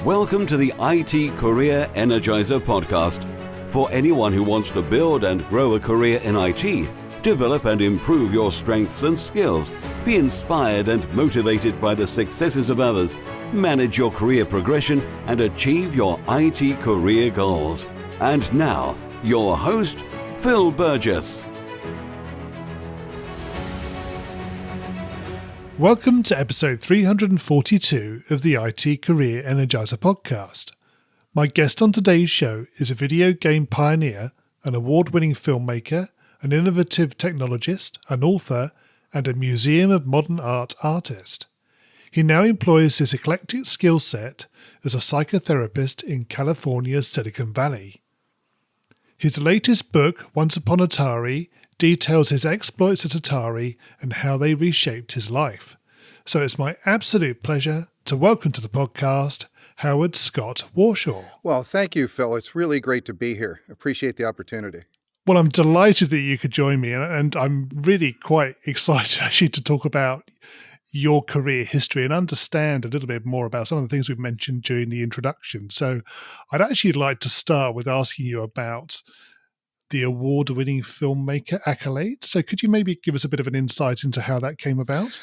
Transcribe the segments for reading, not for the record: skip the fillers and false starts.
Welcome to the IT Career Energizer podcast. For anyone who wants to build and grow a career in IT, develop and improve your strengths and skills, be inspired and motivated by the successes of others, manage your career progression, and achieve your IT career goals. And now, your host, Phil Burgess. Welcome to episode 342 of the IT Career Energizer podcast. My guest on today's show is a video game pioneer, an award-winning filmmaker, an innovative technologist, an author, and a Museum of Modern Art artist. He now employs his eclectic skill set as a psychotherapist in California's Silicon Valley. His latest book, Once Upon Atari, details his exploits at Atari and how they reshaped his life. So it's my absolute pleasure to welcome to the podcast, Howard Scott Warshaw. Well, thank you, Phil. It's really great to be here. Appreciate the opportunity. Well, I'm delighted that you could join me, and I'm really quite excited actually to talk about your career history and understand a little bit more about some of the things we've mentioned during the introduction. So I'd actually like to start with asking you about the award-winning filmmaker accolade. So could you maybe give us a bit of an insight into how that came about?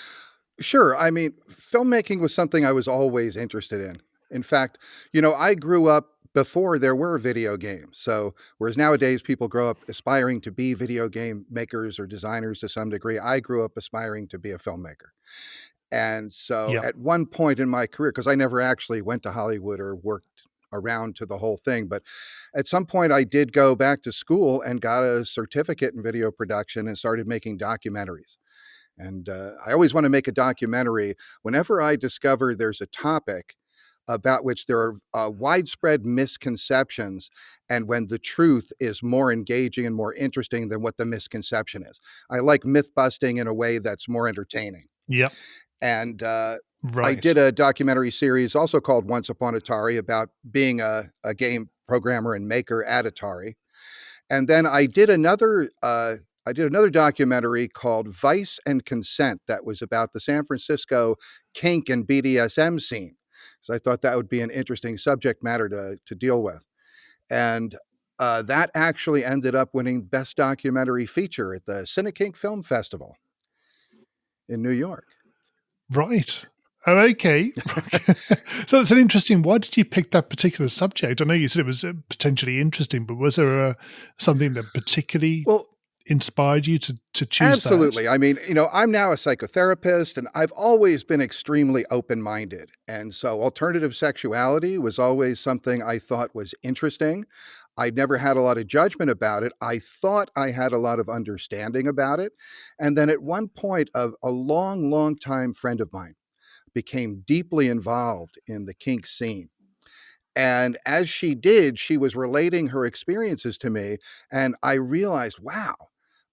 Sure. I mean, filmmaking was something I was always interested in. In fact, I grew up before there were video games. So whereas nowadays people grow up aspiring to be video game makers or designers to some degree, I grew up aspiring to be a filmmaker. And so at one point in my career, because I never actually went to Hollywood or worked around to the whole thing, but at some point I did go back to school and got a certificate in video production and started making documentaries. And I always want to make a documentary whenever I discover there's a topic about which there are widespread misconceptions, and when the truth is more engaging and more interesting than what the misconception is. I like myth busting in a way that's more entertaining. Yep. And Right. I did a documentary series also called Once Upon Atari about being a game programmer and maker at Atari. And then I did another documentary called Vice and Consent that was about the San Francisco kink and BDSM scene. So I thought that would be an interesting subject matter to deal with. And that actually ended up winning Best Documentary Feature at the Cinekink Film Festival in New York. Right. Oh, okay. So it's an interesting. Why did you pick that particular subject? I know you said it was potentially interesting, but was there something that particularly inspired you to choose absolutely. that? I mean, I'm now a psychotherapist, and I've always been extremely open-minded. And so alternative sexuality was always something I thought was interesting. I never had a lot of judgment about it. I thought I had a lot of understanding about it. And then at one point, a long, long time friend of mine became deeply involved in the kink scene. And as she did, she was relating her experiences to me. And I realized, wow,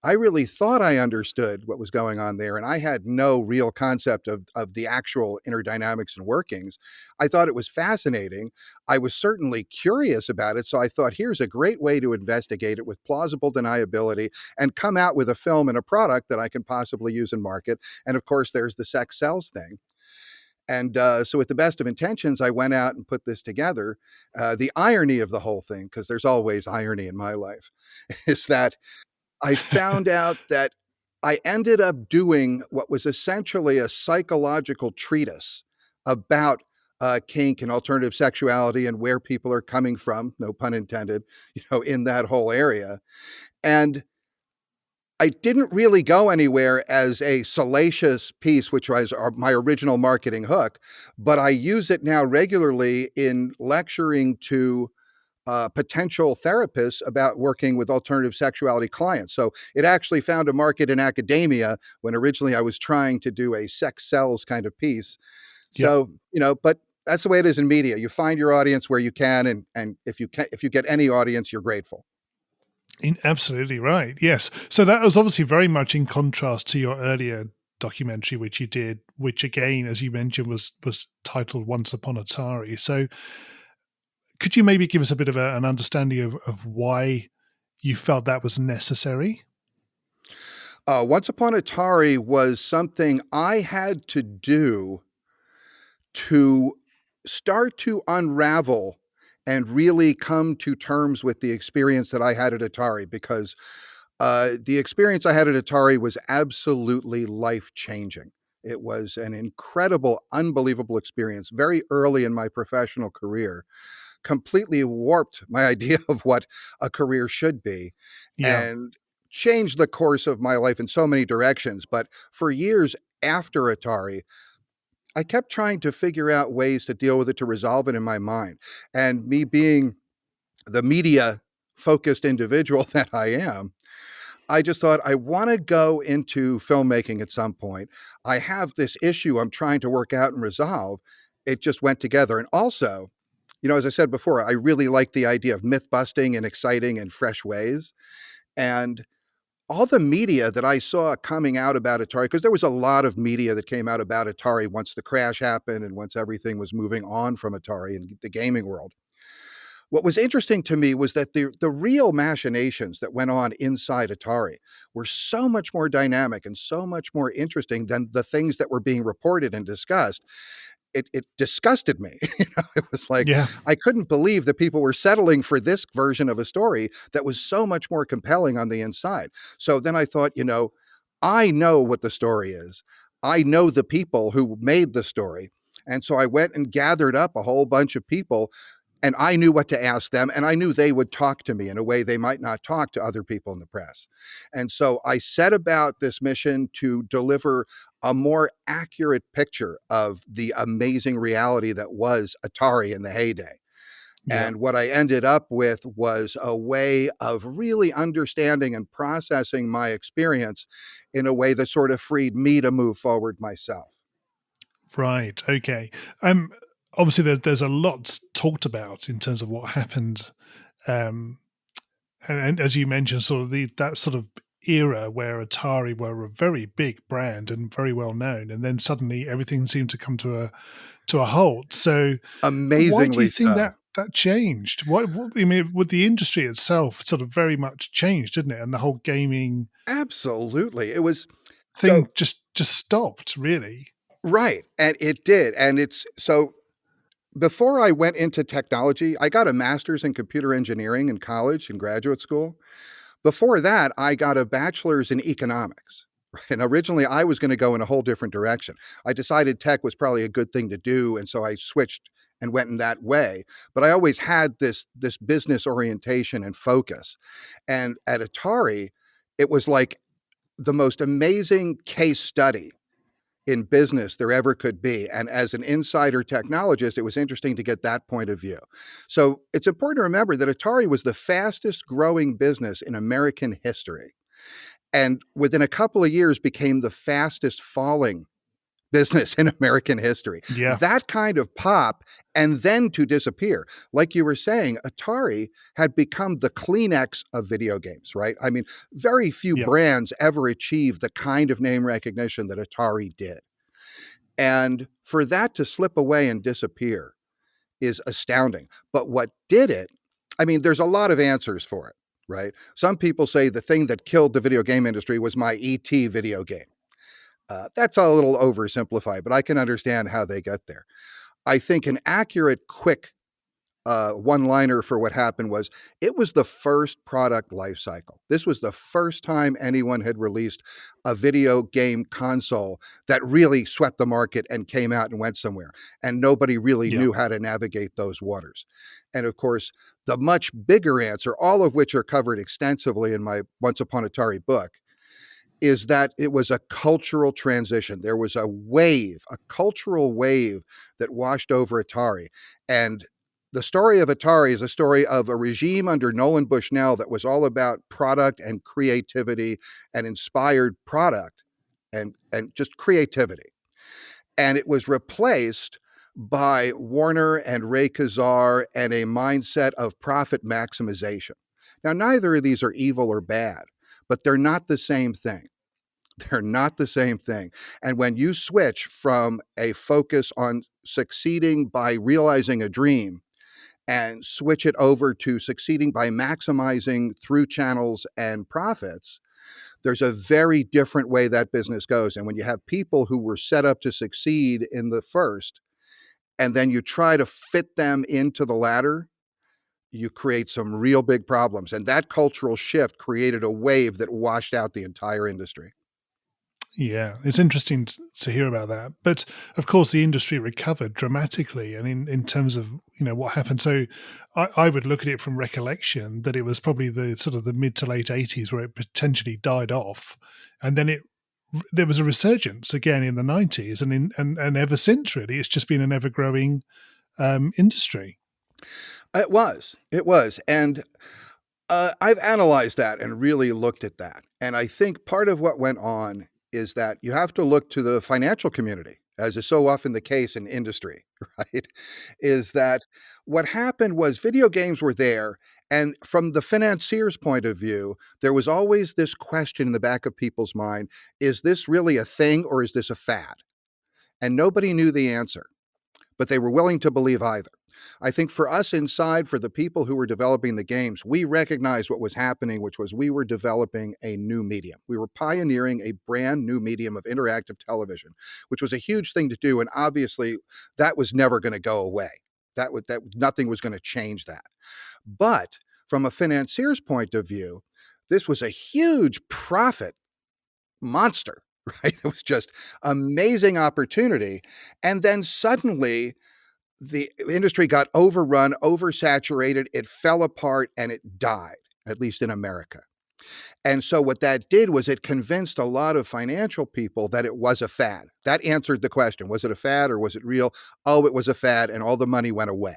I really thought I understood what was going on there. And I had no real concept of the actual inner dynamics and workings. I thought it was fascinating. I was certainly curious about it. So I thought, here's a great way to investigate it with plausible deniability and come out with a film and a product that I can possibly use and market. And of course, there's the sex sells thing. And so with the best of intentions, I went out and put this together. The irony of the whole thing, because there's always irony in my life, is that I found out that I ended up doing what was essentially a psychological treatise about kink and alternative sexuality and where people are coming from, no pun intended, in that whole area. And I didn't really go anywhere as a salacious piece, which was my original marketing hook, but I use it now regularly in lecturing to potential therapists about working with alternative sexuality clients. So it actually found a market in academia when originally I was trying to do a sex sells kind of piece. So, but that's the way it is in media. You find your audience where you can, and if you get any audience, you're grateful. Absolutely right. Yes. So that was obviously very much in contrast to your earlier documentary, which you did, which again, as you mentioned, was titled Once Upon Atari. So could you maybe give us a bit of an understanding of why you felt that was necessary? Once Upon Atari was something I had to do to start to unravel and really come to terms with the experience that I had at Atari, because the experience I had at Atari was absolutely life-changing. It was an incredible, unbelievable experience very early in my professional career, completely warped my idea of what a career should be, Yeah. and changed the course of my life in so many directions. But for years after Atari, I kept trying to figure out ways to deal with it, to resolve it in my mind. And me being the media focused individual that I am, I just thought I want to go into filmmaking at some point. I have this issue I'm trying to work out and resolve. It just went together. And also, as I said before, I really like the idea of myth busting in exciting and fresh ways. And all the media that I saw coming out about Atari, because there was a lot of media that came out about Atari once the crash happened and once everything was moving on from Atari and the gaming world. What was interesting to me was that the real machinations that went on inside Atari were so much more dynamic and so much more interesting than the things that were being reported and discussed. It disgusted me. It was like, Yeah. I couldn't believe that people were settling for this version of a story that was so much more compelling on the inside. So then I thought, I know what the story is. I know the people who made the story. And so I went and gathered up a whole bunch of people, and I knew what to ask them, and I knew they would talk to me in a way they might not talk to other people in the press. And so I set about this mission to deliver a more accurate picture of the amazing reality that was Atari in the heyday. Yeah. And what I ended up with was a way of really understanding and processing my experience in a way that sort of freed me to move forward myself. Right. Okay. Um, Obviously, there's a lot talked about in terms of what happened, um, and as you mentioned, sort of that sort of era where Atari were a very big brand and very well known, and then suddenly everything seemed to come to a halt. So, why do you Amazingly think so. that changed? What I mean, with the industry itself, sort of very much changed, didn't it? And the whole gaming Absolutely. It was thing so just stopped, really. right. And it did. And it's so before I went into technology, I got a master's in computer engineering in college and graduate school. Before that, I got a bachelor's in economics. Right? And originally, I was going to go in a whole different direction. I decided tech was probably a good thing to do, and so I switched and went in that way. But I always had this business orientation and focus. And at Atari, it was like the most amazing case study in business there ever could be. And as an insider technologist, it was interesting to get that point of view. So it's important to remember that Atari was the fastest growing business in American history. And within a couple of years became the fastest falling business in American history. Yeah. That kind of pop and then to disappear. Like you were saying, Atari had become the Kleenex of video games, right? I mean, very few Yeah. brands ever achieved the kind of name recognition that Atari did. And for that to slip away and disappear is astounding. But what did it? I mean, there's a lot of answers for it, right? Some people say the thing that killed the video game industry was my ET video game. That's a little oversimplified, but I can understand how they get there. I think an accurate, quick one-liner for what happened was it was the first product life cycle. This was the first time anyone had released a video game console that really swept the market and came out and went somewhere. And nobody really Yeah. knew how to navigate those waters. And of course, the much bigger answer, all of which are covered extensively in my Once Upon Atari book, is that it was a cultural transition. There was a wave, a cultural wave that washed over Atari. And the story of Atari is a story of a regime under Nolan Bushnell that was all about product and creativity and inspired product and just creativity. And it was replaced by Warner and Ray Kazar and a mindset of profit maximization. Now, neither of these are evil or bad, but they're not the same thing. They're not the same thing. And when you switch from a focus on succeeding by realizing a dream and switch it over to succeeding by maximizing through channels and profits, there's a very different way that business goes. And when you have people who were set up to succeed in the first and then you try to fit them into the latter, you create some real big problems. And that cultural shift created a wave that washed out the entire industry. Yeah, it's interesting to hear about that. But of course, the industry recovered dramatically, and in terms of what happened. So, I would look at it from recollection that it was probably the sort of the mid to late '80s where it potentially died off, and then there was a resurgence again in the '90s, and ever since really, it's just been an ever growing industry. It was, and I've analyzed that and really looked at that. And I think part of what went on is that you have to look to the financial community, as is so often the case in industry, right? Is that what happened was video games were there. And from the financier's point of view, there was always this question in the back of people's mind, is this really a thing or is this a fad? And nobody knew the answer, but they were willing to believe either. I think for us inside, for the people who were developing the games, we recognized what was happening, which was we were developing a new medium. We were pioneering a brand new medium of interactive television, which was a huge thing to do. And obviously, that was never going to go away. That nothing was going to change that. But from a financier's point of view, this was a huge profit monster, right? It was just amazing opportunity. And then suddenly, the industry got overrun, oversaturated, it fell apart, and it died, at least in America. And so what that did was it convinced a lot of financial people that it was a fad. That answered the question, was it a fad or was it real? Oh, it was a fad, and all the money went away,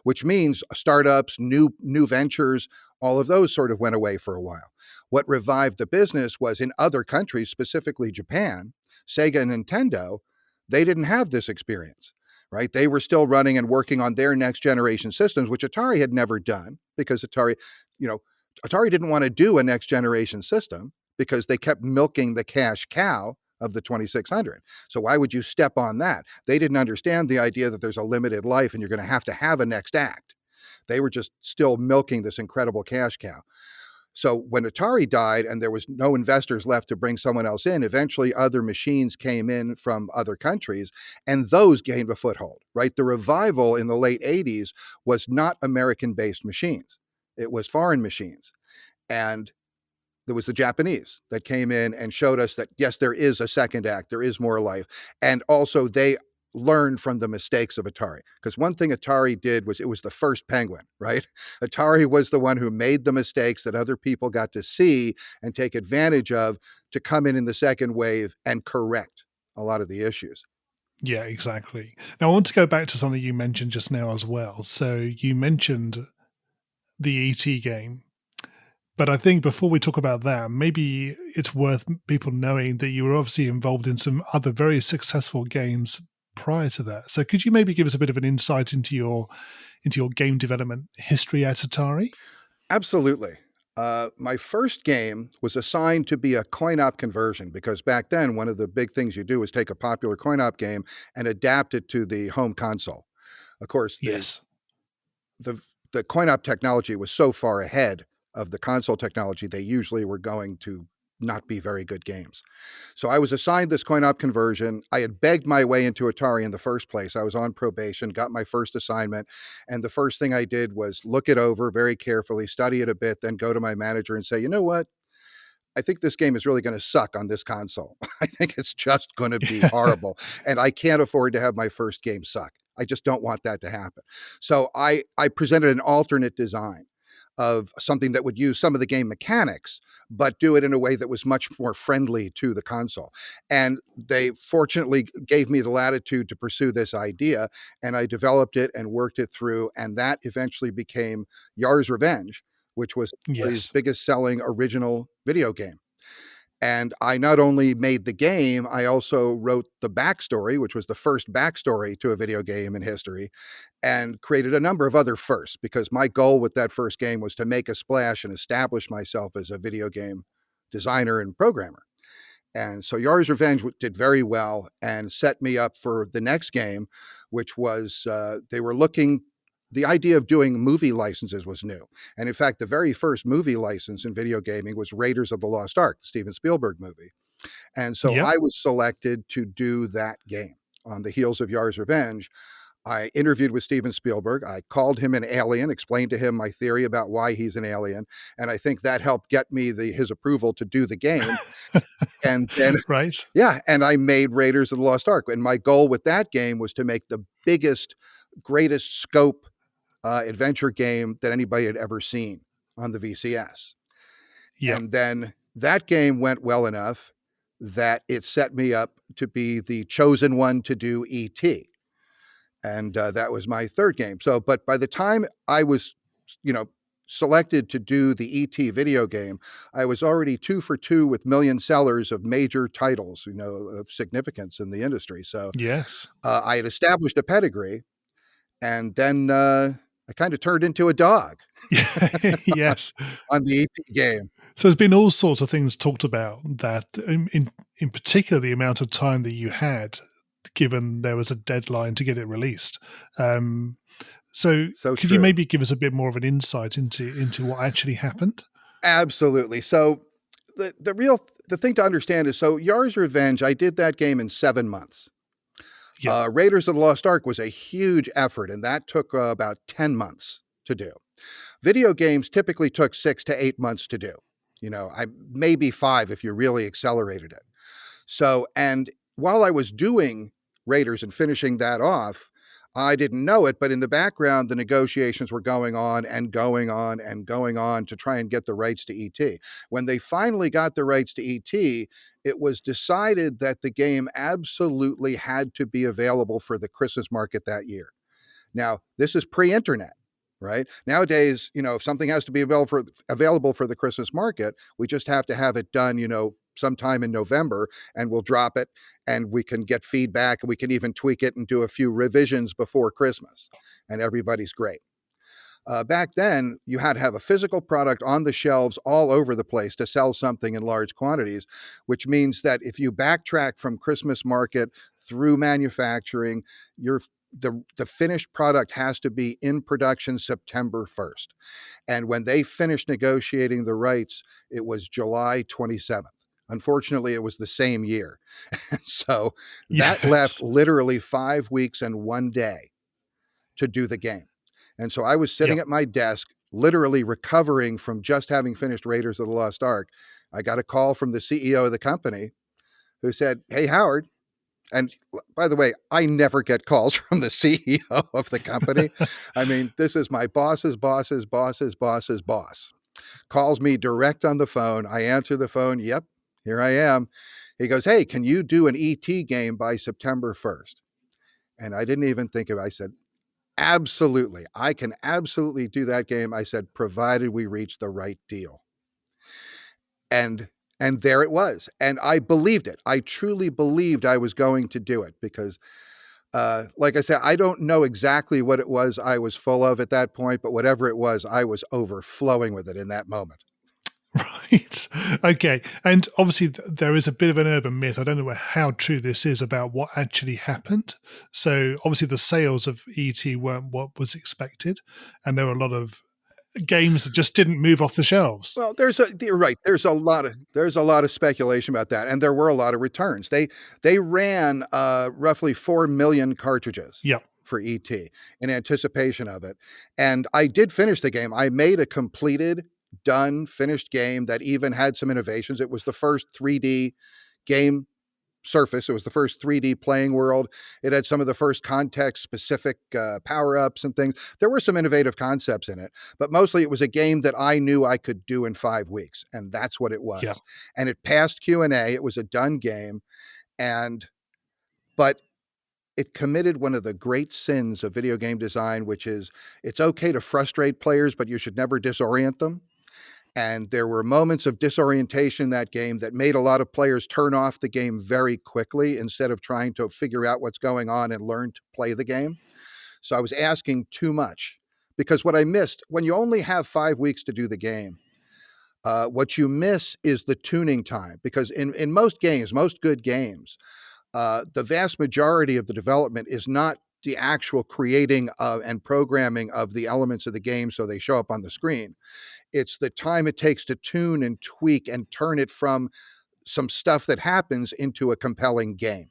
which means startups, new ventures, all of those sort of went away for a while. What revived the business was in other countries, specifically Japan, Sega and Nintendo, they didn't have this experience, right? They were still running and working on their next generation systems, which Atari had never done because Atari didn't want to do a next generation system because they kept milking the cash cow of the 2600. So why would you step on that? They didn't understand the idea that there's a limited life and you're going to have a next act. They were just still milking this incredible cash cow. So when Atari died and there was no investors left to bring someone else in, eventually other machines came in from other countries and those gained a foothold, right? The revival in the late 80s was not American-based machines. It was foreign machines. And there was the Japanese that came in and showed us that, yes, there is a second act, there is more life. And also they learned from the mistakes of Atari. Because one thing Atari did was it was the first penguin, right? Atari was the one who made the mistakes that other people got to see and take advantage of to come in the second wave and correct a lot of the issues. Yeah, exactly. Now, I want to go back to something you mentioned just now as well. So you mentioned the ET game. But I think before we talk about that, maybe it's worth people knowing that you were obviously involved in some other very successful games prior to that. So could you maybe give us a bit of an insight into your game development history at Atari? Absolutely. My first game was assigned to be a coin-op conversion because back then, one of the big things you do was take a popular coin-op game and adapt it to the home console. Of course, Yes. the coin-op technology was so far ahead of the console technology, they usually were going to not be very good games. So I was assigned this coin-op conversion. I had begged my way into Atari in the first place. I was on probation, got my first assignment, and the first thing I did was look it over very carefully, study it a bit, then go to my manager and say, you know what? I think this game is really going to suck on this console. I think it's just going to be horrible. And I can't afford to have my first game suck. I just don't want that to happen. So I presented an alternate design of something that would use some of the game mechanics, but do it in a way that was much more friendly to the console. And they fortunately gave me the latitude to pursue this idea, and I developed it and worked it through, and that eventually became Yar's Revenge, which was his Yes. biggest selling original video game. And I not only made the game, I also wrote the backstory, which was the first backstory to a video game in history, and created a number of other firsts because my goal with that first game was to make a splash and establish myself as a video game designer and programmer. And so Yar's Revenge did very well and set me up for the next game, which was they were looking. The idea of doing movie licenses was new. And in fact, the very first movie license in video gaming was Raiders of the Lost Ark, the Steven Spielberg movie. And so Yep. I was selected to do that game on the heels of Yar's Revenge. I interviewed with Steven Spielberg. I called him an alien, explained to him my theory about why he's an alien. And I think that helped get me his approval to do the game. And then, Right. yeah, and I made Raiders of the Lost Ark. And my goal with that game was to make the biggest, greatest scope adventure game that anybody had ever seen on the VCS. Yeah. And then that game went well enough that it set me up to be the chosen one to do ET. And that was my third game. So, but by the time I was, selected to do the ET video game, I was already 2 for 2 with million sellers of major titles, of significance in the industry. So Yes. I had established a pedigree, and then I kind of turned into a dog Yes. on the ET game. So there's been all sorts of things talked about that, in particular, the amount of time that you had, given there was a deadline to get it released. So could you true. maybe give us a bit more of an insight into what actually happened? Absolutely. So the thing to understand is, so Yar's Revenge, I did that game in 7 months. Yeah. Raiders of the Lost Ark was a huge effort, and that took about 10 months to do. Video games typically took 6 to 8 months to do. Maybe 5 if you really accelerated it. So, and while I was doing Raiders and finishing that off, I didn't know it, but in the background, the negotiations were going on and going on and going on to try and get the rights to ET. When they finally got the rights to ET, it was decided that the game absolutely had to be available for the Christmas market that year. Now, this is pre-internet, right? Nowadays, if something has to be available for the Christmas market, we just have to have it done, sometime in November, and we'll drop it and we can get feedback, and we can even tweak it and do a few revisions before Christmas, and everybody's great. Back then, you had to have a physical product on the shelves all over the place to sell something in large quantities, which means that if you backtrack from Christmas market through manufacturing, the finished product has to be in production September 1st. And when they finished negotiating the rights, it was July 27th. Unfortunately, it was the same year. So that left literally 5 weeks and 1 day to do the game. And so I was sitting at my desk, literally recovering from just having finished Raiders of the Lost Ark. I got a call from the CEO of the company who said, "Hey, Howard." And by the way, I never get calls from the CEO of the company. I mean, this is my boss's boss's boss's boss's boss. Calls me direct on the phone. I answer the phone. Yep, here I am. He goes, "Hey, can you do an ET game by September 1st?" And I didn't even think of it. I said, "Absolutely. I can absolutely do that game." I said, "provided we reach the right deal." And there it was. And I believed it. I truly believed I was going to do it because, like I said, I don't know exactly what it was I was full of at that point, but whatever it was, I was overflowing with it in that moment. Right. Okay. And obviously, there is a bit of an urban myth. I don't know how true this is about what actually happened. So obviously, the sales of ET weren't what was expected, and there were a lot of games that just didn't move off the shelves. Well, you're right. There's a lot of speculation about that, and there were a lot of returns. They ran roughly 4 million cartridges. Yeah. For ET in anticipation of it. And I did finish the game. I made a completed, done, finished game that even had some innovations. It was the first 3D game surface. It was the first 3D playing world. It had some of the first context-specific power-ups and things. There were some innovative concepts in it, but mostly it was a game that I knew I could do in 5 weeks, and that's what it was. Yeah. And it passed Q&A. It was a done game, but it committed one of the great sins of video game design, which is it's okay to frustrate players, but you should never disorient them. And there were moments of disorientation in that game that made a lot of players turn off the game very quickly instead of trying to figure out what's going on and learn to play the game. So I was asking too much because what I missed, when you only have 5 weeks to do the game, what you miss is the tuning time, because in most games, most good games, the vast majority of the development is not the actual creating and programming of the elements of the game so they show up on the screen. It's the time it takes to tune and tweak and turn it from some stuff that happens into a compelling game.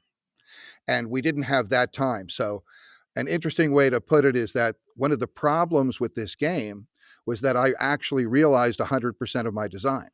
And we didn't have that time. So An interesting way to put it is that one of the problems with this game was that I actually realized 100% of my design.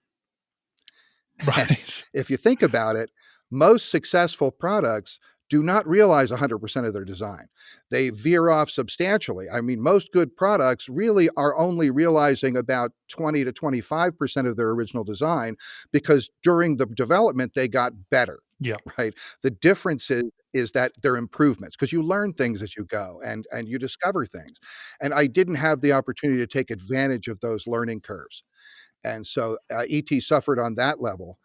And Right. if you think about it, most successful products do not realize 100% of their design. They veer off substantially. I mean, most good products really are only realizing about 20 to 25% of their original design because during the development, they got better, Yeah. right? The difference is that they're improvements because you learn things as you go and you discover things. And I didn't have the opportunity to take advantage of those learning curves. And so ET suffered on that level.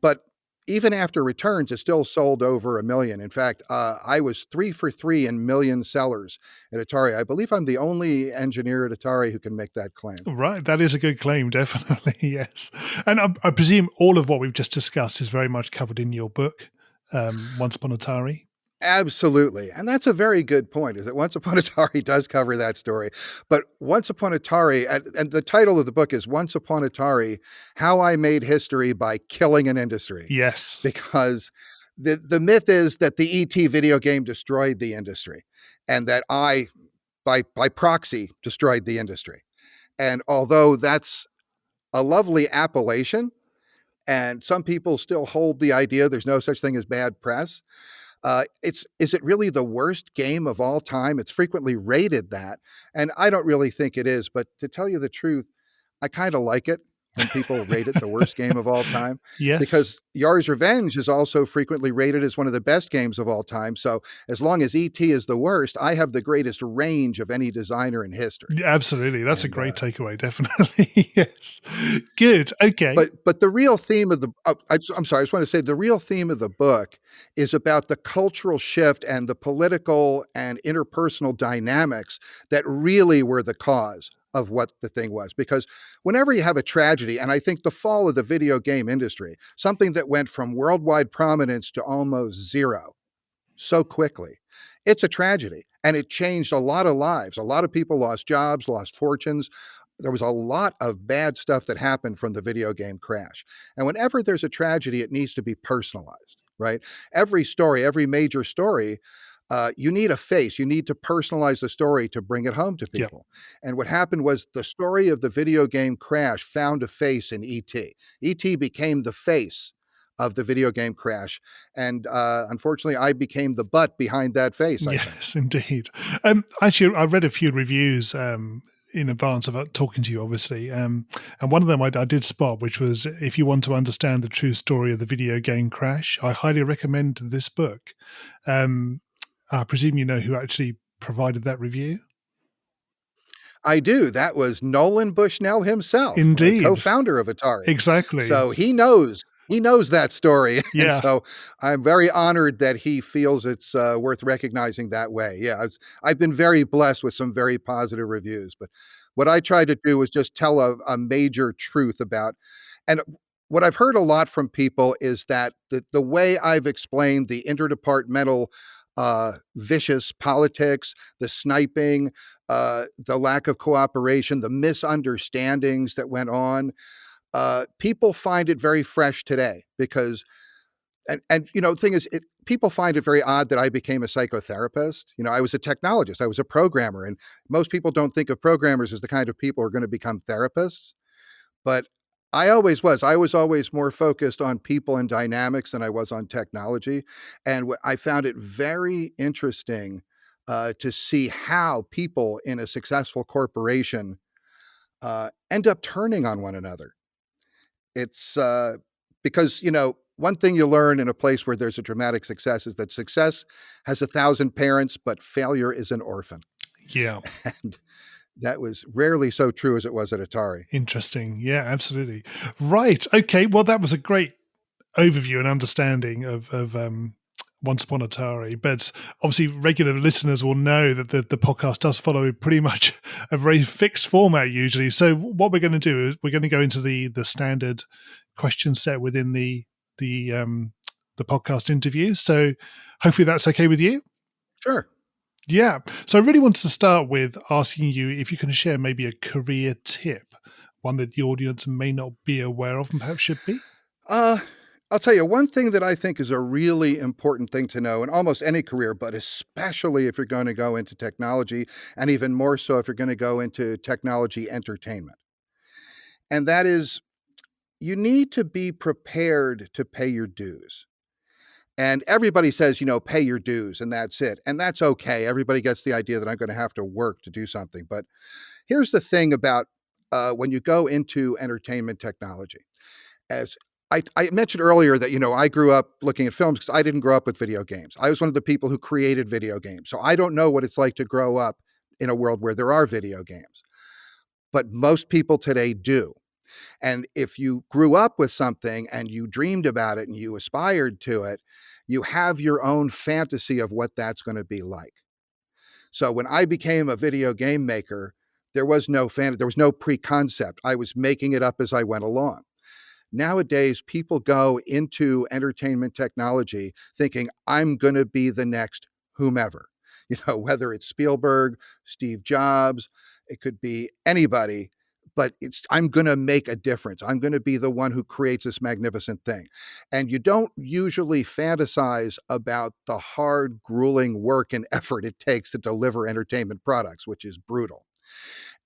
But even after returns, it still sold over 1,000,000. In fact, I was 3 for 3 in million sellers at Atari. I believe I'm the only engineer at Atari who can make that claim. Right. That is a good claim, definitely. Yes. And I presume all of what we've just discussed is very much covered in your book, Once Upon Atari. Absolutely. And that's a very good point, is that Once Upon Atari does cover that story. But Once Upon Atari, and the title of the book is Once Upon Atari, How I Made History by Killing an Industry. Yes. Because the myth is that the ET video game destroyed the industry and that I, by proxy, destroyed the industry. And although that's a lovely appellation, and some people still hold the idea there's no such thing as bad press, is it really the worst game of all time? It's frequently rated that, and I don't really think it is. But to tell you the truth, I kind of like it when people rate it the worst game of all time, Yes. because Yari's Revenge is also frequently rated as one of the best games of all time. So as long as ET is the worst, I have the greatest range of any designer in history. Yeah, absolutely. That's a And great takeaway, definitely. Yes. Good. Okay. but the real theme of the I'm sorry, I just want to say the real theme of the book is about the cultural shift and the political and interpersonal dynamics that really were the cause of what the thing was. Because whenever you have a tragedy, and I think the fall of the video game industry, something that went from worldwide prominence to almost zero so quickly, it's a tragedy. And it changed a lot of lives. A lot of people lost jobs, lost fortunes. There was a lot of bad stuff that happened from the video game crash. And whenever there's a tragedy, it needs to be personalized, right? Every story, every major story, you need a face. You need to personalize the story to bring it home to Yeah. people. And what happened was the story of the video game crash found a face in ET. ET became the face of the video game crash. And unfortunately, I became the butt behind that face, I think. Yes, indeed. Actually, I read a few reviews in advance of talking to you, obviously. And one of them I did spot, which was, if you want to understand the true story of the video game crash, I highly recommend this book. I presume you know who actually provided that review? I do. That was Nolan Bushnell himself, Indeed. co-founder of Atari. Exactly. So he knows that story. And Yeah. so I'm very honored that he feels it's worth recognizing that way. Yeah, I've been very blessed with some very positive reviews. But what I tried to do was just tell a major truth about, and what I've heard a lot from people is that the way I've explained the interdepartmental vicious politics, the sniping, the lack of cooperation, the misunderstandings that went on, people find it very fresh today because, the thing is, people find it very odd that I became a psychotherapist. I was a technologist, I was a programmer, and most people don't think of programmers as the kind of people who are going to become therapists. But I always was. I was always more focused on people and dynamics than I was on technology. And I found it very interesting to see how people in a successful corporation end up turning on one another. It's because, one thing you learn in a place where there's a dramatic success is that success has 1,000 parents, but failure is an orphan. Yeah. And that was rarely so true as it was at Atari. Interesting. Yeah, absolutely. Right. Okay. Well, that was a great overview and understanding of Once Upon Atari. But obviously, regular listeners will know that the podcast does follow pretty much a very fixed format usually. So what we're going to do is we're going to go into the standard question set within the podcast interview. So hopefully that's okay with you. Sure. Yeah. So I really wanted to start with asking you if you can share maybe a career tip, one that the audience may not be aware of and perhaps should be. Uh, I'll tell you one thing that I think is a really important thing to know in almost any career, but especially if you're going to go into technology, and even more so if you're going to go into technology entertainment. And that is, you need to be prepared to pay your dues. And everybody says, pay your dues and that's it. And that's okay. Everybody gets the idea that I'm going to have to work to do something. But here's the thing about when you go into entertainment technology. As I mentioned earlier that, I grew up looking at films because I didn't grow up with video games. I was one of the people who created video games. So I don't know what it's like to grow up in a world where there are video games. But most people today do. And if you grew up with something and you dreamed about it and you aspired to it, you have your own fantasy of what that's going to be like. So when I became a video game maker, there was no there was no pre-concept. I was making it up as I went along. Nowadays, people go into entertainment technology thinking, I'm going to be the next whomever, whether it's Spielberg, Steve Jobs, it could be anybody, but I'm going to make a difference. I'm going to be the one who creates this magnificent thing. And you don't usually fantasize about the hard, grueling work and effort it takes to deliver entertainment products, which is brutal.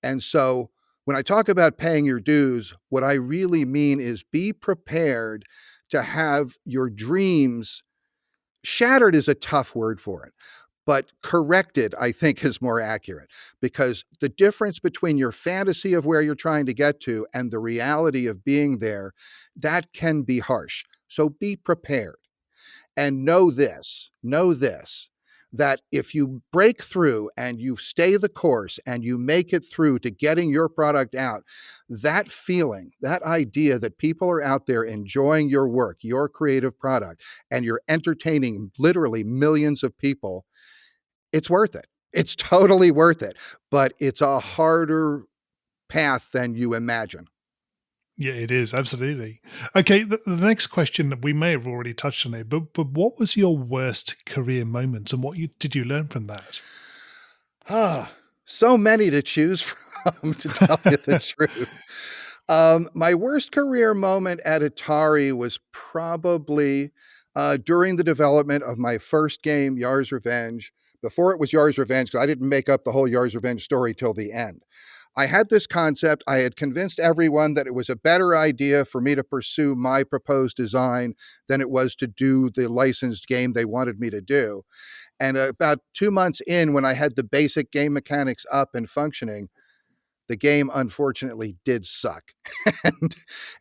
And so when I talk about paying your dues, what I really mean is be prepared to have your dreams shattered is a tough word for it, but corrected, I think, is more accurate, because the difference between your fantasy of where you're trying to get to and the reality of being there, that can be harsh. So be prepared and know this, that if you break through and you stay the course and you make it through to getting your product out, that feeling, that idea that people are out there enjoying your work, your creative product, and you're entertaining literally millions of people, it's worth it. It's totally worth it, but it's a harder path than you imagine. Yeah, it is. Absolutely. Okay. The next question that we may have already touched on it, but what was your worst career moment and did you learn from that? So many to choose from, to tell you the truth. My worst career moment at Atari was probably during the development of my first game, Yar's Revenge. Before it was Yar's Revenge, because I didn't make up the whole Yar's Revenge story till the end. I had this concept. I had convinced everyone that it was a better idea for me to pursue my proposed design than it was to do the licensed game they wanted me to do. And about 2 months in, when I had the basic game mechanics up and functioning, the game unfortunately did suck.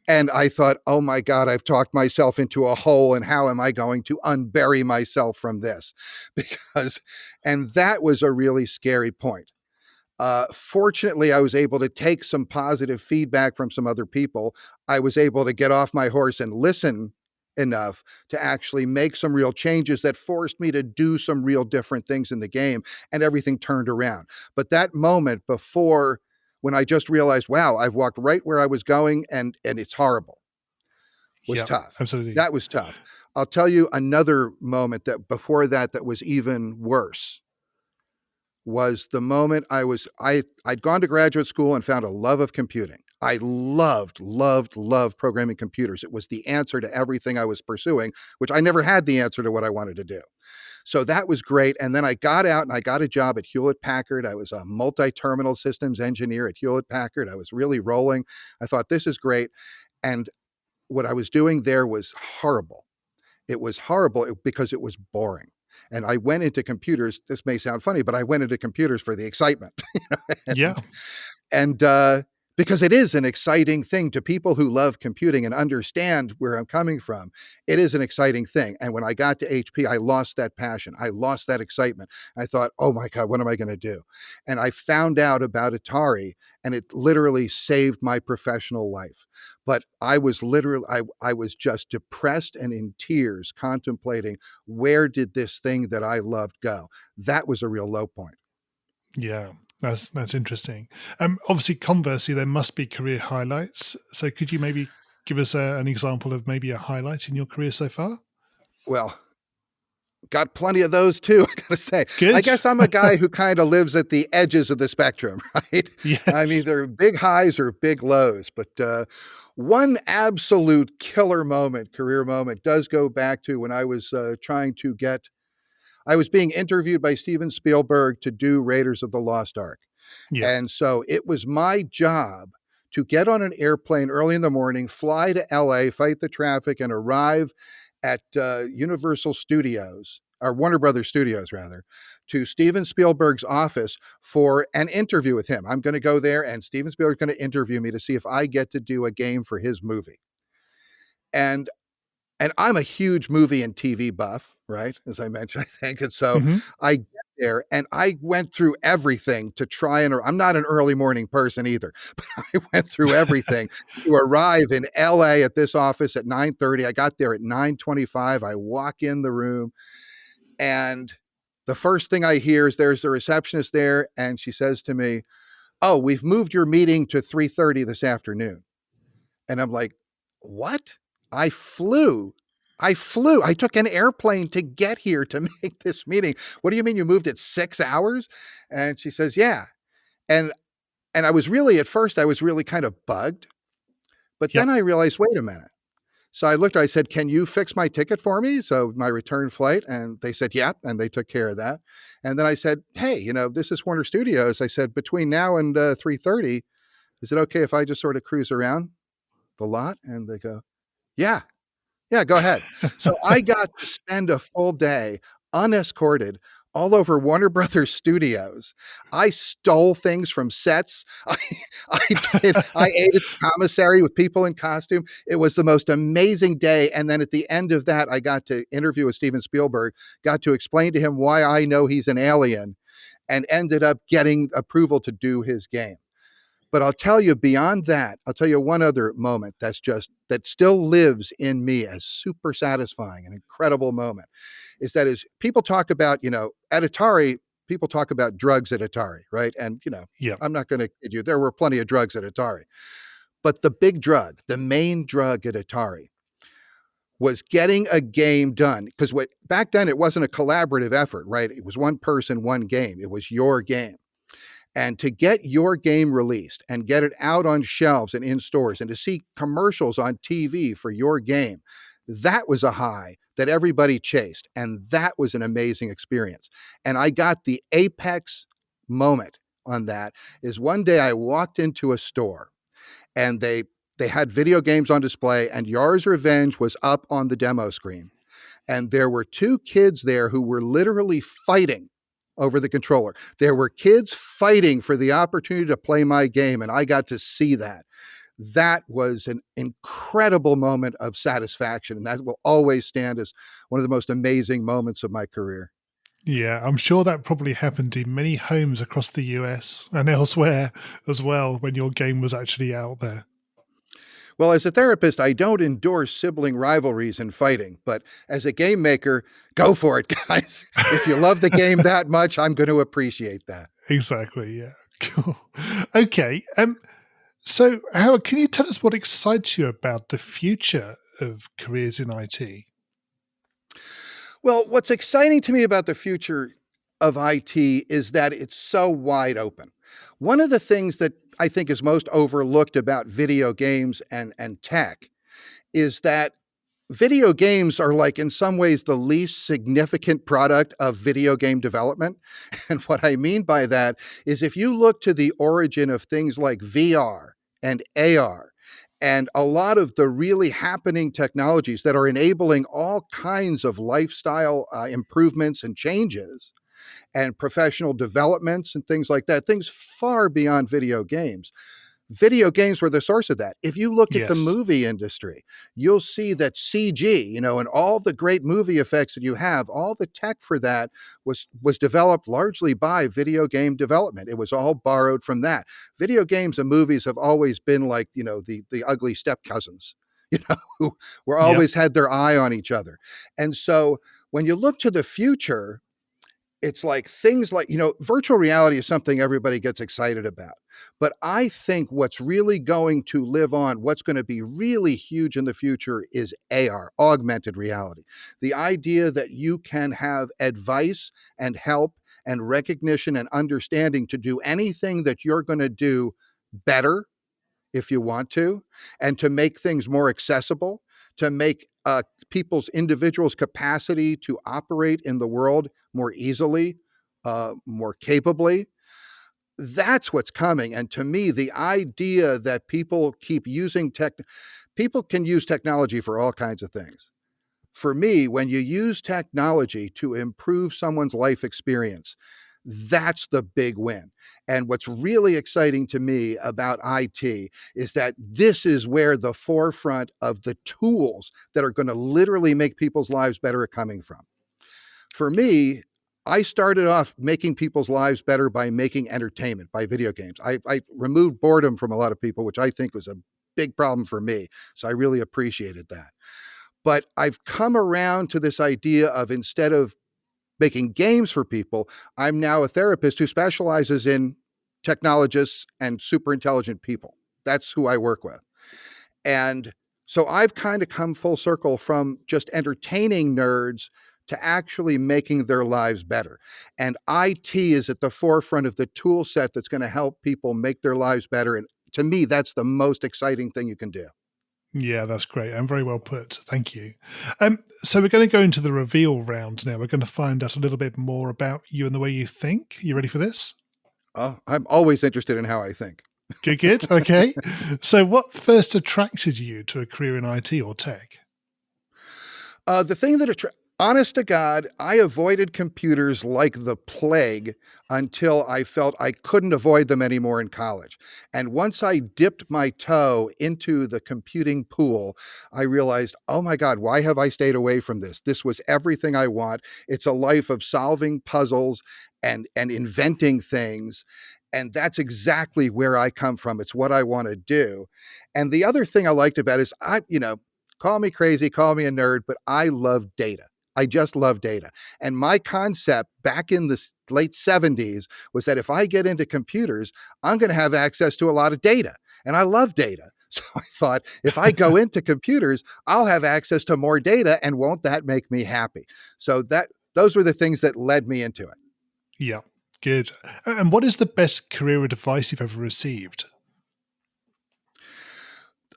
and I thought, oh my God, I've talked myself into a hole, and how am I going to unbury myself from this? And that was a really scary point. Fortunately, I was able to take some positive feedback from some other people. I was able to get off my horse and listen enough to actually make some real changes that forced me to do some real different things in the game, and everything turned around. But that moment before, when I just realized, wow, I've walked right where I was going, and it's horrible, was Yeah, tough. absolutely. That was tough. I'll tell you another moment that before that was even worse. Was the moment I'd gone to graduate school and found a love of computing. I loved programming computers. It was the answer to everything I was pursuing, which I never had the answer to what I wanted to do. So that was great. And then I got out and I got a job at Hewlett Packard. I was a multi-terminal systems engineer at Hewlett Packard. I was really rolling. I thought, this is great. And what I was doing there was horrible. It was horrible because it was boring. And I went into computers. This may sound funny, but I went into computers for the excitement. Yeah. And because it is an exciting thing to people who love computing and understand where I'm coming from. It is an exciting thing. And when I got to HP, I lost that passion. I lost that excitement. I thought, oh my God, what am I going to do? And I found out about Atari, and it literally saved my professional life. But I was literally, I was just depressed and in tears contemplating, where did this thing that I loved go? That was a real low point. Yeah. That's interesting. Obviously, conversely, there must be career highlights. So could you maybe give us an example of maybe a highlight in your career so far? Well, got plenty of those too, I gotta say. Good. I guess I'm a guy who kind of lives at the edges of the spectrum, right? Yes. I'm either big highs or big lows. But One absolute killer moment, career moment, does go back to when I was I was being interviewed by Steven Spielberg to do Raiders of the Lost Ark. Yeah. And so it was my job to get on an airplane early in the morning, fly to LA, fight the traffic, and arrive at Universal Studios, or Warner Brothers Studios, rather, to Steven Spielberg's office for an interview with him. I'm going to go there, and Steven Spielberg's going to interview me to see if I get to do a game for his movie. And I'm a huge movie and TV buff, right? As I mentioned, I think. And so Hmm. I get there and I went through everything to try and, I'm not an early morning person either, but I went through everything to arrive in LA at this office at 9:30. I got there at 9:25. I walk in the room and the first thing I hear is there's the receptionist there. And she says to me, "Oh, we've moved your meeting to 3:30 this afternoon." And I'm like, "What? I flew. I took an airplane to get here to make this meeting. What do you mean you moved it 6 hours?" And she says, "Yeah." And I was really, at first I was really kind of bugged, but then Yep. I realized, wait a minute. So I looked, I said, "Can you fix my ticket for me?" So my return flight. And they said, "Yep." And they took care of that. And then I said, "Hey, this is Warner Studios." I said, "Between now and 3:30, is it okay if I just sort of cruise around the lot?" And they go, "Yeah. Yeah, go ahead." So I got to spend a full day unescorted all over Warner Brothers Studios. I stole things from sets. I ate at the commissary with people in costume. It was the most amazing day. And then at the end of that, I got to interview with Steven Spielberg, got to explain to him why I know he's an alien, and ended up getting approval to do his game. But I'll tell you, beyond that, I'll tell you one other moment that still lives in me as super satisfying, an incredible moment, is that is people talk about, at Atari, people talk about drugs at Atari, right? And, Yep. I'm not going to kid you, there were plenty of drugs at Atari. But the big drug, the main drug at Atari, was getting a game done. Because back then it wasn't a collaborative effort, right? It was one person, one game. It was your game. And to get your game released and get it out on shelves and in stores and to see commercials on TV for your game, that was a high that everybody chased. And that was an amazing experience. And I got the apex moment on that is one day I walked into a store and they had video games on display and Yar's Revenge was up on the demo screen. And there were two kids there who were literally fighting over the controller. There were kids fighting for the opportunity to play my game, and I got to see that. That was an incredible moment of satisfaction, and that will always stand as one of the most amazing moments of my career. Yeah, I'm sure that probably happened in many homes across the US and elsewhere as well when your game was actually out there. Well, as a therapist, I don't endorse sibling rivalries and fighting, but as a game maker, go for it, guys. If you love the game that much, I'm going to appreciate that. Exactly. Yeah. Cool. Okay. So Howard, can you tell us what excites you about the future of careers in IT? Well, what's exciting to me about the future of IT is that it's so wide open. One of the things that I think is most overlooked about video games and tech is that video games are, like, in some ways the least significant product of video game development. And what I mean by that is if you look to the origin of things like VR and AR and a lot of the really happening technologies that are enabling all kinds of lifestyle improvements and changes and professional developments and things like that, things far beyond video games. Video games were the source of that. If you look at the Yes. movie industry, you'll see that CG, and all the great movie effects that you have, all the tech for that was developed largely by video game development. It was all borrowed from that. Video games and movies have always been like, the ugly step cousins, who were Yep. always had their eye on each other. And so when you look to the future, it's like things like, virtual reality is something everybody gets excited about. But I think what's really going to live on, what's going to be really huge in the future is AR, augmented reality. The idea that you can have advice and help and recognition and understanding to do anything that you're going to do better if you want to, and to make things more accessible, to make people's individuals' capacity to operate in the world more easily, more capably. That's what's coming. And to me, the idea that people keep using people can use technology for all kinds of things. For me, when you use technology to improve someone's life experience, that's the big win. And what's really exciting to me about IT is that this is where the forefront of the tools that are going to literally make people's lives better are coming from. For me, I started off making people's lives better by making entertainment, by video games. I removed boredom from a lot of people, which I think was a big problem for me. So I really appreciated that. But I've come around to this idea of, instead of making games for people, I'm now a therapist who specializes in technologists and super intelligent people. That's who I work with. And so I've kind of come full circle from just entertaining nerds to actually making their lives better. And IT is at the forefront of the tool set that's going to help people make their lives better. And to me, that's the most exciting thing you can do. Yeah, that's great and very well put. Thank you. So we're going to go into the reveal round now. We're going to find out a little bit more about you and the way you think. You ready for this? Oh, I'm always interested in how I think. Good, good. Okay. So what first attracted you to a career in IT or tech? The thing that honest to God, I avoided computers like the plague until I felt I couldn't avoid them anymore in college. And once I dipped my toe into the computing pool, I realized, oh my God, why have I stayed away from this? This was everything I want. It's a life of solving puzzles and inventing things. And that's exactly where I come from. It's what I want to do. And the other thing I liked about it is call me crazy, call me a nerd, but I love data. I just love data. And my concept back in the late 70s was that if I get into computers, I'm going to have access to a lot of data. And I love data. So I thought, if I go into computers, I'll have access to more data, and won't that make me happy? So those were the things that led me into it. Yeah, good. And what is the best career advice you've ever received?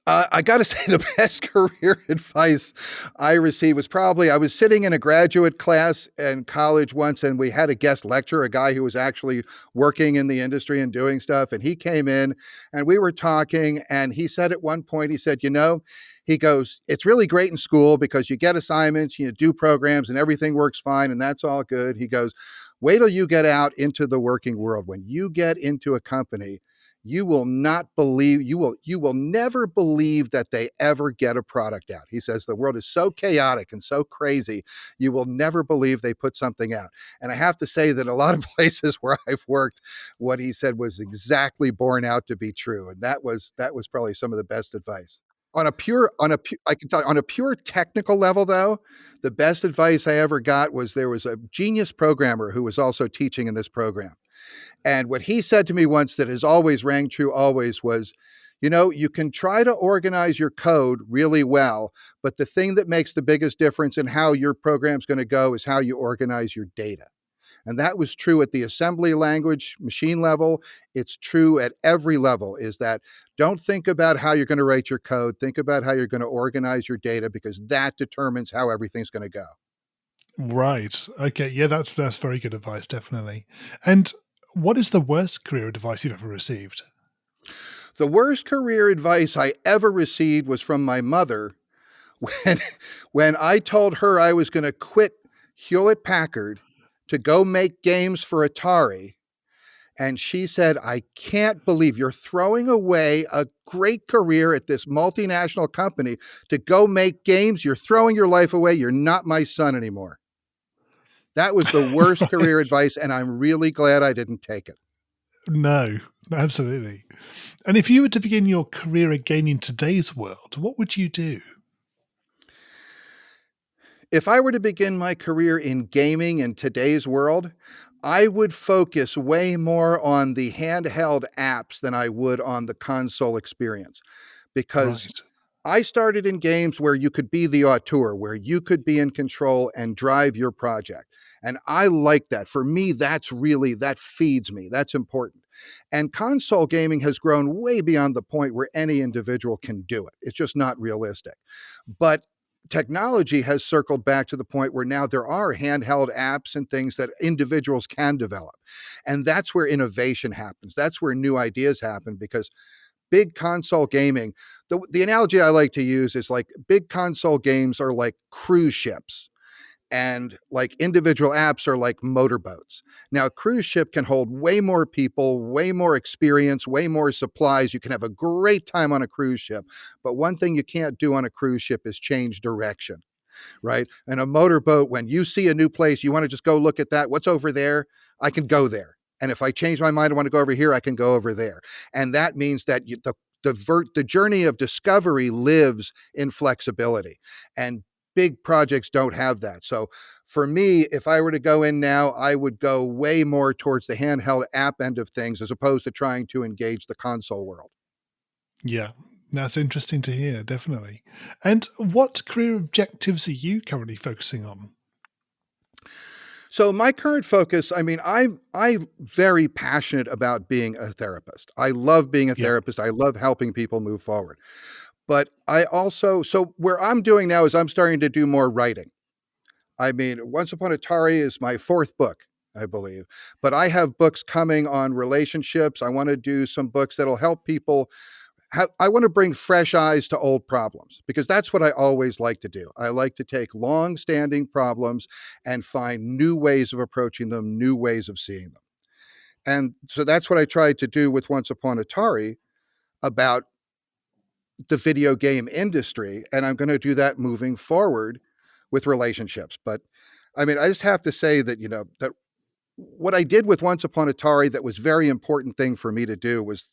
I got to say, the best career advice I received was probably, I was sitting in a graduate class in college once, and we had a guest lecturer, a guy who was actually working in the industry and doing stuff. And he came in and we were talking, and he said at one point, he said, he goes, it's really great in school because you get assignments, you do programs and everything works fine. And that's all good. He goes, wait till you get out into the working world. When you get into a company, you will never believe that they ever get a product out. He says the world is so chaotic and so crazy, you will never believe they put something out. And I have to say that a lot of places where I've worked, what he said was exactly borne out to be true. And that was probably some of the best advice. I can tell you, on a pure technical level, though, the best advice I ever got was, there was a genius programmer who was also teaching in this program. And what he said to me once that has always rang true always was, you can try to organize your code really well, but the thing that makes the biggest difference in how your program's going to go is how you organize your data. And that was true at the assembly language machine level. It's true at every level, is that don't think about how you're going to write your code. Think about how you're going to organize your data, because that determines how everything's going to go. Right. Okay. Yeah, that's very good advice, definitely. And what is the worst career advice you've ever received? The worst career advice I ever received was from my mother when when I told her I was going to quit Hewlett Packard to go make games for Atari. And she said, I can't believe you're throwing away a great career at this multinational company to go make games. You're throwing your life away. You're not my son anymore. That was the worst career Right. advice, and I'm really glad I didn't take it. No, absolutely. And if you were to begin your career again in today's world, what would you do? If I were to begin my career in gaming in today's world, I would focus way more on the handheld apps than I would on the console experience, because Right. I started in games where you could be the auteur, where you could be in control and drive your project. And I like that. For me, that feeds me. That's important. And console gaming has grown way beyond the point where any individual can do it. It's just not realistic. But technology has circled back to the point where now there are handheld apps and things that individuals can develop. And that's where innovation happens. That's where new ideas happen, because big console gaming, the analogy I like to use is like big console games are like cruise ships, and like individual apps are like motorboats. Now, a cruise ship can hold way more people, way more experience, way more supplies. You can have a great time on a cruise ship. But one thing you can't do on a cruise ship is change direction, right? And a motorboat, when you see a new place, you want to just go look at that. What's over there? I can go there. And if I change my mind, I want to go over here, I can go over there. And that means that the journey of discovery lives in flexibility. And big projects don't have that. So for me, if I were to go in now, I would go way more towards the handheld app end of things as opposed to trying to engage the console world. Yeah, that's interesting to hear, definitely. And what career objectives are you currently focusing on? So my current focus, I mean, I'm very passionate about being a therapist. I love being a Yeah. therapist. I love helping people move forward. But I also, so where I'm doing now is I'm starting to do more writing. I mean, Once Upon Atari is my fourth book, I believe. But I have books coming on relationships. I want to do some books that'll help people. I want to bring fresh eyes to old problems, because that's what I always like to do. I like to take long-standing problems and find new ways of approaching them, new ways of seeing them. And so that's what I tried to do with Once Upon Atari, about the video game industry. And I'm going to do that moving forward with relationships. But I mean, I just have to say that, that what I did with Once Upon Atari that was very important thing for me to do was,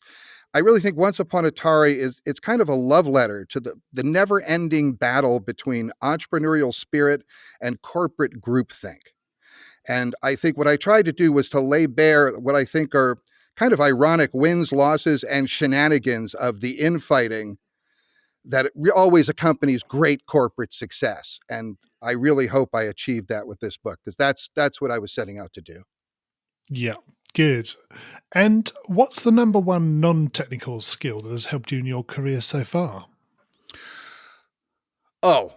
I really think Once Upon Atari it's kind of a love letter to the never-ending battle between entrepreneurial spirit and corporate groupthink. And I think what I tried to do was to lay bare what I think are kind of ironic wins, losses, and shenanigans of the infighting that always accompanies great corporate success. And I really hope I achieved that with this book, because that's what I was setting out to do. Yeah, good. And what's the number one non-technical skill that has helped you in your career so far? Oh,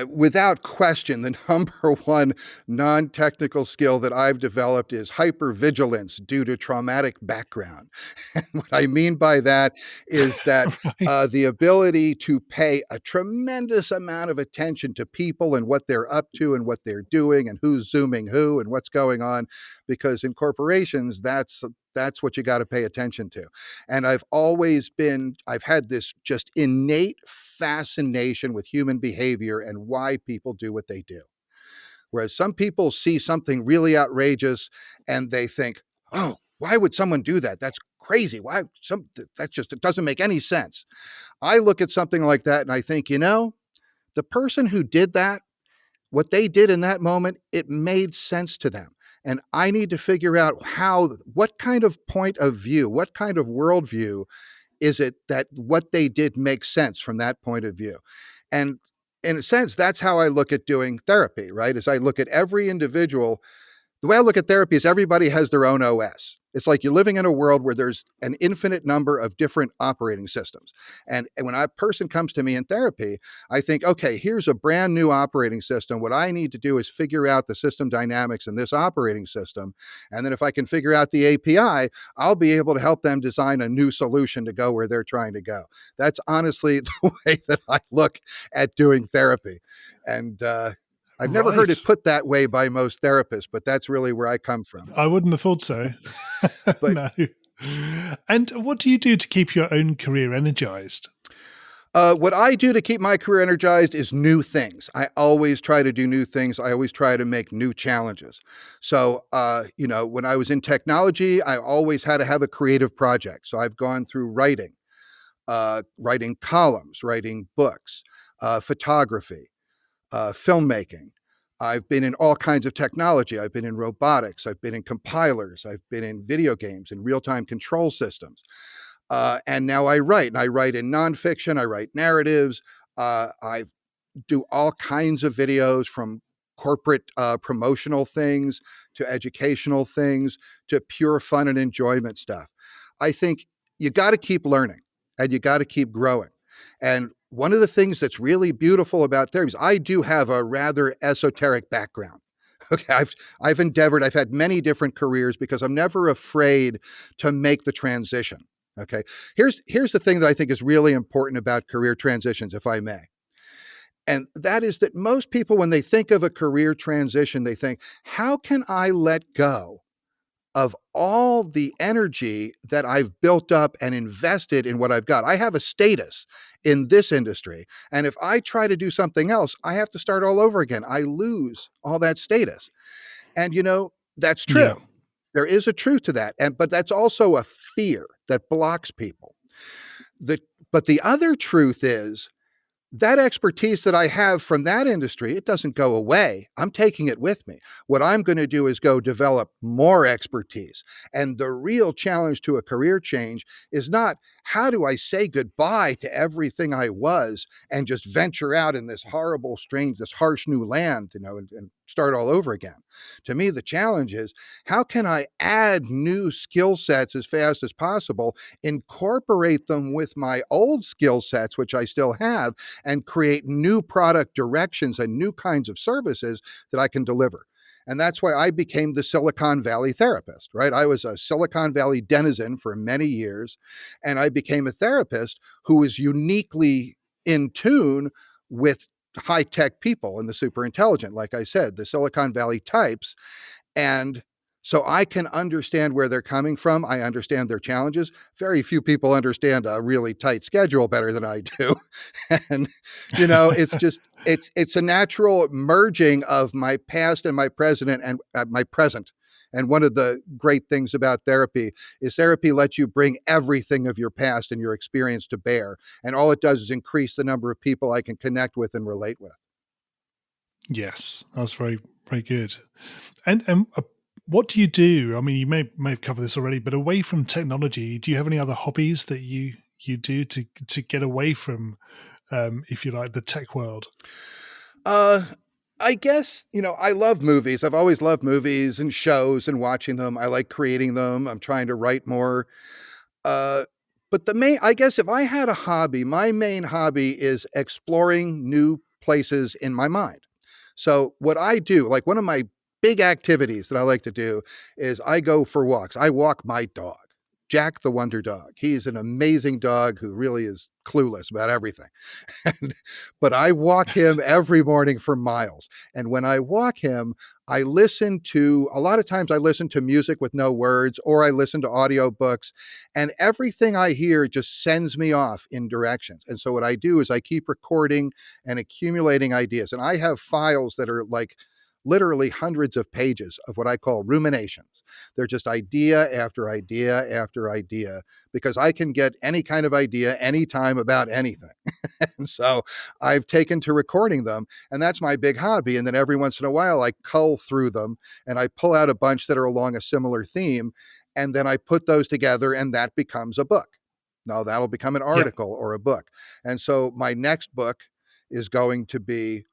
without question, the number one non-technical skill that I've developed is hypervigilance due to traumatic background. And what I mean by that is that Right. the ability to pay a tremendous amount of attention to people and what they're up to and what they're doing and who's zooming who and what's going on, because in corporations, that's what you got to pay attention to. And I've had this just innate fascination with human behavior and why people do what they do. Whereas some people see something really outrageous and they think, oh, why would someone do that? That's crazy. It doesn't make any sense. I look at something like that and I think, the person who did that, what they did in that moment, it made sense to them. And I need to figure out what kind of point of view, what kind of worldview is it that what they did makes sense from that point of view. And in a sense, that's how I look at doing therapy, right? As I look at every individual, the way I look at therapy is everybody has their own OS. It's like you're living in a world where there's an infinite number of different operating systems. And when a person comes to me in therapy, I think, okay, here's a brand new operating system. What I need to do is figure out the system dynamics in this operating system. And then if I can figure out the API, I'll be able to help them design a new solution to go where they're trying to go. That's honestly the way that I look at doing therapy. And I've never heard it Right. put that way by most therapists, but that's really where I come from. I wouldn't have thought so. But No. And what do you do to keep your own career energized? what I do to keep my career energized is new things. I always try to do new things. I always try to make new challenges. So, when I was in technology, I always had to have a creative project. So I've gone through writing columns, writing books, photography, filmmaking. I've been in all kinds of technology. I've been in robotics. I've been in compilers. I've been in video games and real-time control systems. And now I write, and I write in nonfiction. I write narratives. I do all kinds of videos, from corporate promotional things to educational things to pure fun and enjoyment stuff. I think you got to keep learning and you got to keep growing. And one of the things that's really beautiful about therapy is I do have a rather esoteric background. Okay, I've had many different careers because I'm never afraid to make the transition. Okay, here's the thing that I think is really important about career transitions, if I may. And that is that most people, when they think of a career transition, they think, how can I let go of all the energy that I've built up and invested in what I've got? I have a status in this industry. And if I try to do something else, I have to start all over again. I lose all that status. And, that's true. Yeah. There is a truth to that. But that's also a fear that blocks people. But the other truth is, that expertise that I have from that industry, it doesn't go away. I'm taking it with me. What I'm going to do is go develop more expertise. And the real challenge to a career change is not how do I say goodbye to everything I was and just venture out in this horrible, strange, this harsh new land, and start all over again. To me, the challenge is how can I add new skill sets as fast as possible, incorporate them with my old skill sets, which I still have, and create new product directions and new kinds of services that I can deliver. And that's why I became the Silicon Valley therapist, right? I was a Silicon Valley denizen for many years, and I became a therapist who was uniquely in tune with high-tech people and the super intelligent, like I said, the Silicon Valley types. And so I can understand where they're coming from. I understand their challenges. Very few people understand a really tight schedule better than I do. And, it's just, it's a natural merging of my past and my present and my present. And one of the great things about therapy is therapy lets you bring everything of your past and your experience to bear. And all it does is increase the number of people I can connect with and relate with. Yes, that's very, very good. And what do you do? I mean, you may have covered this already, but away from technology, do you have any other hobbies that you do to get away from, if you like, the tech world? I guess, I love movies. I've always loved movies and shows and watching them. I like creating them. I'm trying to write more. But I guess if I had a hobby, my main hobby is exploring new places in my mind. So what I do, like one of my big activities that I like to do is I go for walks. I walk my dog, Jack the Wonder Dog. He's an amazing dog who really is clueless about everything. But I walk him every morning for miles. And when I walk him, a lot of times I listen to music with no words, or I listen to audiobooks, and everything I hear just sends me off in directions. And so what I do is I keep recording and accumulating ideas. And I have files that are like literally hundreds of pages of what I call ruminations. They're just idea after idea after idea, because I can get any kind of idea anytime about anything. And so I've taken to recording them, and that's my big hobby. And then every once in a while, I cull through them and I pull out a bunch that are along a similar theme. And then I put those together, and that becomes a book. Now that'll become an article or a book. And so my next book is going to be,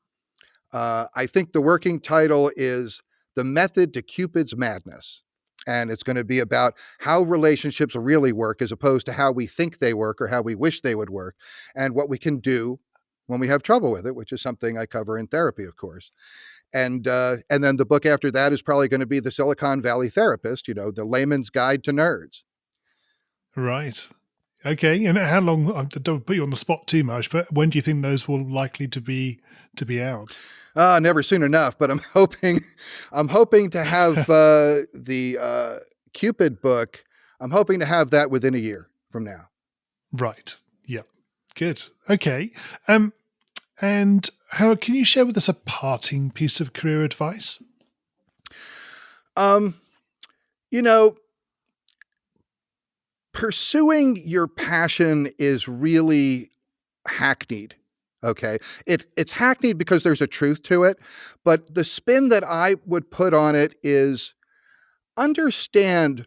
I think the working title is The Method to Cupid's Madness. And it's going to be about how relationships really work as opposed to how we think they work or how we wish they would work, and what we can do when we have trouble with it, which is something I cover in therapy, of course. And then the book after that is probably going to be The Silicon Valley Therapist, the layman's guide to nerds. Right. Okay. And how long? I don't put you on the spot too much, but when do you think those will likely to be out? Never soon enough, but I'm hoping to have the Cupid book. I'm hoping to have that within a year from now. Right. Yeah. Good. Okay. And Howard, can you share with us a parting piece of career advice? Pursuing your passion is really hackneyed. Okay. It's hackneyed because there's a truth to it, but the spin that I would put on it is understand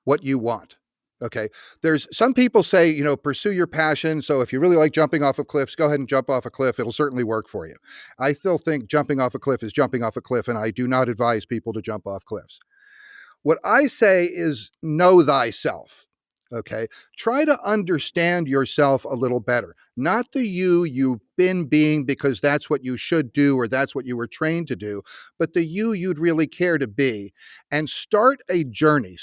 what you want. Okay. There's some people say, pursue your passion. So if you really like jumping off of cliffs, go ahead and jump off a cliff. It'll certainly work for you. I still think jumping off a cliff is jumping off a cliff, and I do not advise people to jump off cliffs. What I say is know thyself. Okay. Try to understand yourself a little better. Not the you've been being because that's what you should do or that's what you were trained to do, but the you'd really care to be. And start a journey,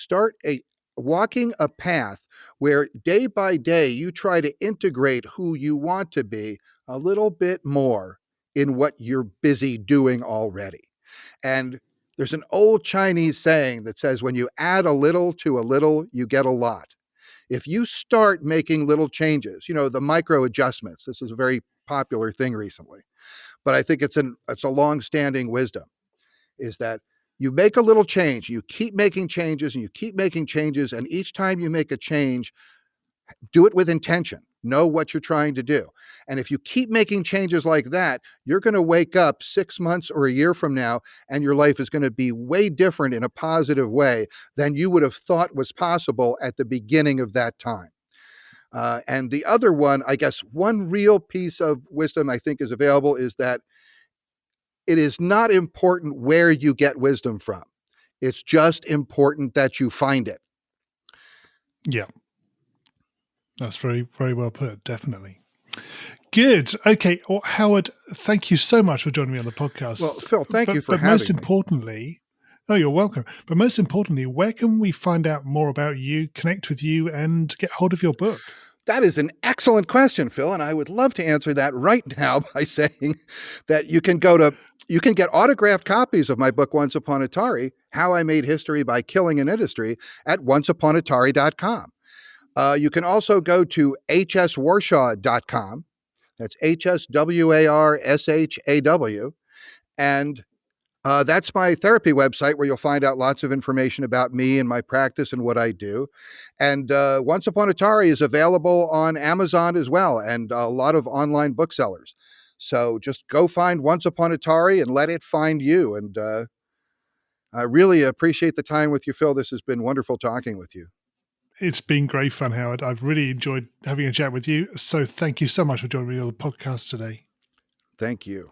walking a path where day by day you try to integrate who you want to be a little bit more in what you're busy doing already. And there's an old Chinese saying that says, when you add a little to a little, you get a lot. If you start making little changes, the micro adjustments, this is a very popular thing recently, but I think it's a long-standing wisdom, is that you make a little change, you keep making changes and you keep making changes. And each time you make a change, do it with intention. Know what you're trying to do. And if you keep making changes like that, you're going to wake up 6 months or a year from now, and your life is going to be way different in a positive way than you would have thought was possible at the beginning of that time. And the other one, I guess, one real piece of wisdom I think is available is that it is not important where you get wisdom from. It's just important that you find it. Yeah. That's very, very well put. Definitely. Good. Okay. Well, Howard, thank you so much for joining me on the podcast. Well, Phil, thank you for having me. But most importantly, you're welcome. But most importantly, where can we find out more about you, connect with you, and get hold of your book? That is an excellent question, Phil, and I would love to answer that right now by saying that you can get autographed copies of my book, Once Upon Atari, How I Made History by Killing an Industry, at onceuponatari.com. You can also go to hswarshaw.com. That's HSWARSHAW. And that's my therapy website where you'll find out lots of information about me and my practice and what I do. And Once Upon Atari is available on Amazon as well, and a lot of online booksellers. So just go find Once Upon Atari and let it find you. And I really appreciate the time with you, Phil. This has been wonderful talking with you. It's been great fun, Howard. I've really enjoyed having a chat with you. So thank you so much for joining me on the podcast today. Thank you.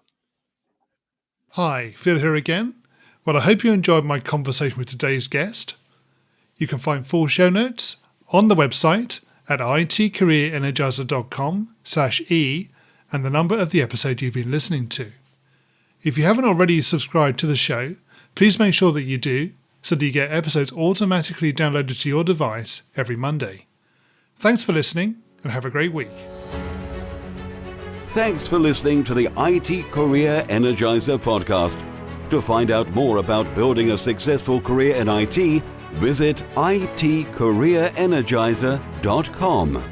Hi, Phil here again. Well, I hope you enjoyed my conversation with today's guest. You can find full show notes on the website at itcareerenergizer.com/e and the number of the episode you've been listening to. If you haven't already subscribed to the show, please make sure that you do, so that you get episodes automatically downloaded to your device every Monday. Thanks for listening, and have a great week. Thanks for listening to the IT Career Energizer podcast. To find out more about building a successful career in IT, visit itcareerenergizer.com.